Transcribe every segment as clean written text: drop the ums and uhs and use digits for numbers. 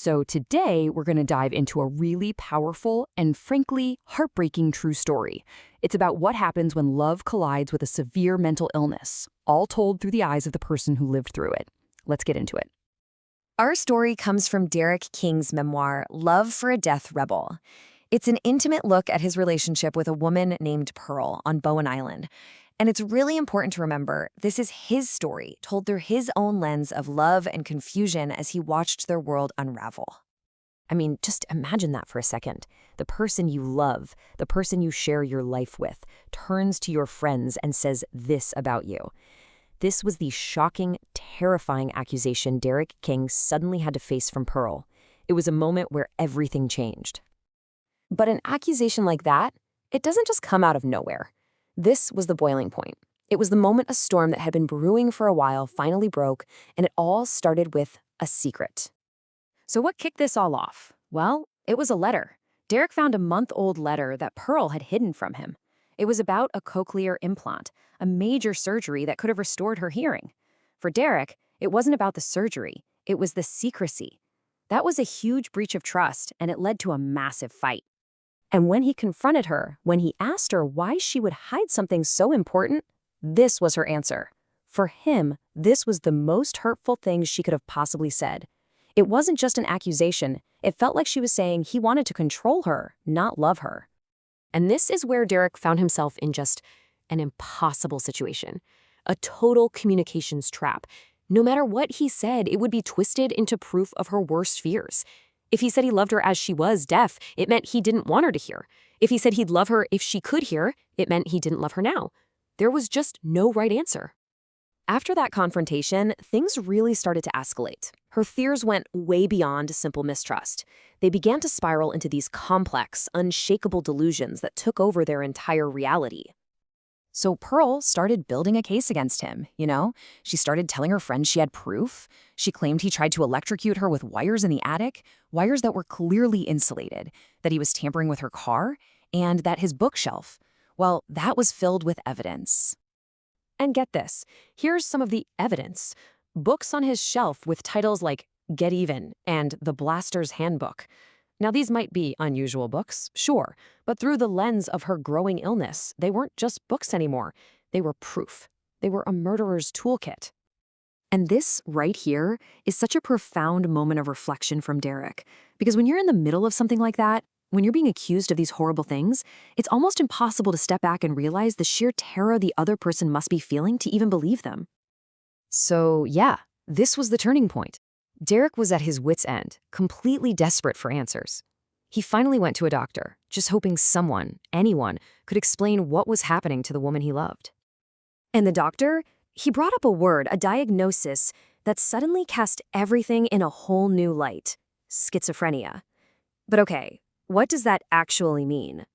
So today, we're going to dive into a really powerful and frankly heartbreaking true story. It's about what happens when love collides with a severe mental illness, all told through the eyes of the person who lived through it. Let's get into it. Our story comes from Derrick King's memoir, Love for a Death Rebel. It's an intimate look at his relationship with a woman named Pearl on Bowen Island. And it's really important to remember this is his story, told through his own lens of love and confusion as he watched their world unravel. I mean, just imagine that for a second. The person you love, the person you share your life with, turns to your friends and says this about you. This was the shocking, terrifying accusation Derrick King suddenly had to face from Pearl. It was a moment where everything changed. But an accusation like that, it doesn't just come out of nowhere. This was the boiling point. It was the moment a storm that had been brewing for a while finally broke, and it all started with a secret. So what kicked this all off? Well, it was a letter. Derrick found a month-old letter that Pearl had hidden from him. It was about a cochlear implant, a major surgery that could have restored her hearing. For Derrick, it wasn't about the surgery, it was the secrecy. That was a huge breach of trust, and it led to a massive fight. And when he confronted her, when he asked her why she would hide something so important, this was her answer. For him, this was the most hurtful thing she could have possibly said. It wasn't just an accusation. It felt like she was saying he wanted to control her, not love her. And this is where Derrick found himself in just an impossible situation, a total communications trap. No matter what he said, it would be twisted into proof of her worst fears. If he said he loved her as she was deaf, it meant he didn't want her to hear. If he said he'd love her if she could hear, it meant he didn't love her now. There was just no right answer. After that confrontation, things really started to escalate. Her fears went way beyond simple mistrust. They began to spiral into these complex, unshakable delusions that took over their entire reality. So Pearl started building a case against him, She started telling her friends she had proof. She claimed he tried to electrocute her with wires in the attic, wires that were clearly insulated, that he was tampering with her car, and that his bookshelf, well, that was filled with evidence. And get this, here's some of the evidence. Books on his shelf with titles like Get Even and The Blaster's Handbook. Now, these might be unusual books, sure, but through the lens of her growing illness, they weren't just books anymore. They were proof. They were a murderer's toolkit. And this right here is such a profound moment of reflection from Derrick, because when you're in the middle of something like that, when you're being accused of these horrible things, it's almost impossible to step back and realize the sheer terror the other person must be feeling to even believe them. So yeah, this was the turning point. Derrick was at his wit's end, completely desperate for answers. He finally went to a doctor, just hoping someone, anyone, could explain what was happening to the woman he loved. And the doctor, he brought up a word, a diagnosis, that suddenly cast everything in a whole new light: schizophrenia. But okay, what does that actually mean?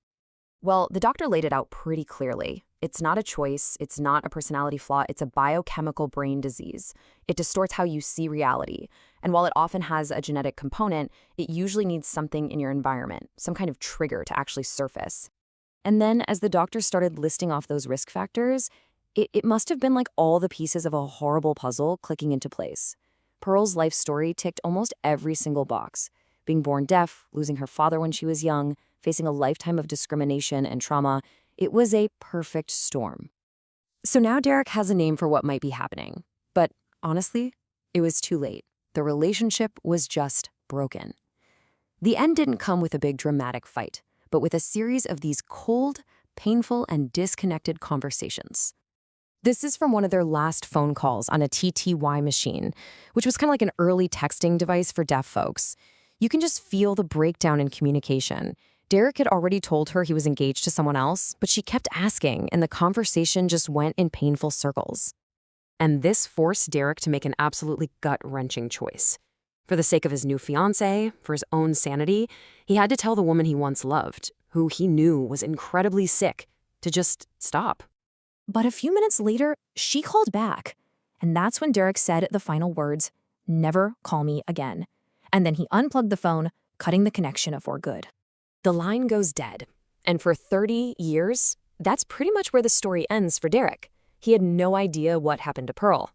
Well, the doctor laid it out pretty clearly. It's not a choice, it's not a personality flaw, it's a biochemical brain disease. It distorts how you see reality. And while it often has a genetic component, it usually needs something in your environment, some kind of trigger to actually surface. And then as the doctor started listing off those risk factors, it must have been like all the pieces of a horrible puzzle clicking into place. Pearl's life story ticked almost every single box. Being born deaf, losing her father when she was young, facing a lifetime of discrimination and trauma, it was a perfect storm. So now Derrick has a name for what might be happening. But honestly, it was too late. The relationship was just broken. The end didn't come with a big dramatic fight, but with a series of these cold, painful, and disconnected conversations. This is from one of their last phone calls on a TTY machine, which was kind of like an early texting device for deaf folks. You can just feel the breakdown in communication. Derrick had already told her he was engaged to someone else, but she kept asking, and the conversation just went in painful circles. And this forced Derrick to make an absolutely gut-wrenching choice. For the sake of his new fiancée, for his own sanity, he had to tell the woman he once loved, who he knew was incredibly sick, to just stop. But a few minutes later, she called back. And that's when Derrick said the final words, "Never call me again." And then he unplugged the phone, cutting the connection for good. The line goes dead. And for 30 years, that's pretty much where the story ends for Derrick. He had no idea what happened to Pearl.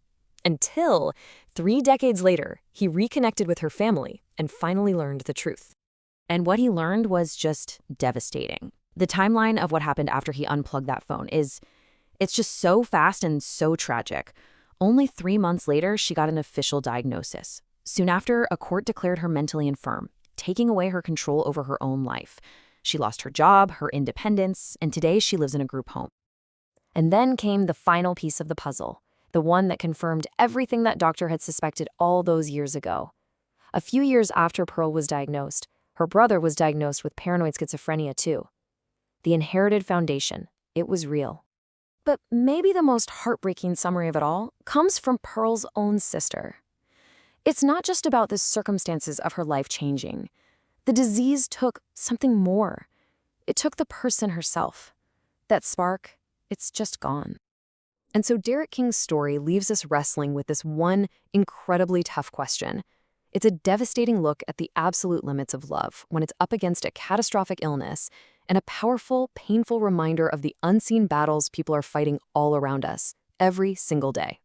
Until 3 decades later, he reconnected with her family and finally learned the truth. And what he learned was just devastating. The timeline of what happened after he unplugged that phone it's just so fast and so tragic. Only 3 months later, she got an official diagnosis. Soon after, a court declared her mentally infirm, taking away her control over her own life. She lost her job, her independence, and today she lives in a group home. And then came the final piece of the puzzle, the one that confirmed everything that doctor had suspected all those years ago. A few years after Pearl was diagnosed, her brother was diagnosed with paranoid schizophrenia too. The inherited foundation, it was real. But maybe the most heartbreaking summary of it all comes from Pearl's own sister. It's not just about the circumstances of her life changing. The disease took something more. It took the person herself. That spark, it's just gone. And so Derrick King's story leaves us wrestling with this one incredibly tough question. It's a devastating look at the absolute limits of love when it's up against a catastrophic illness, and a powerful, painful reminder of the unseen battles people are fighting all around us, every single day.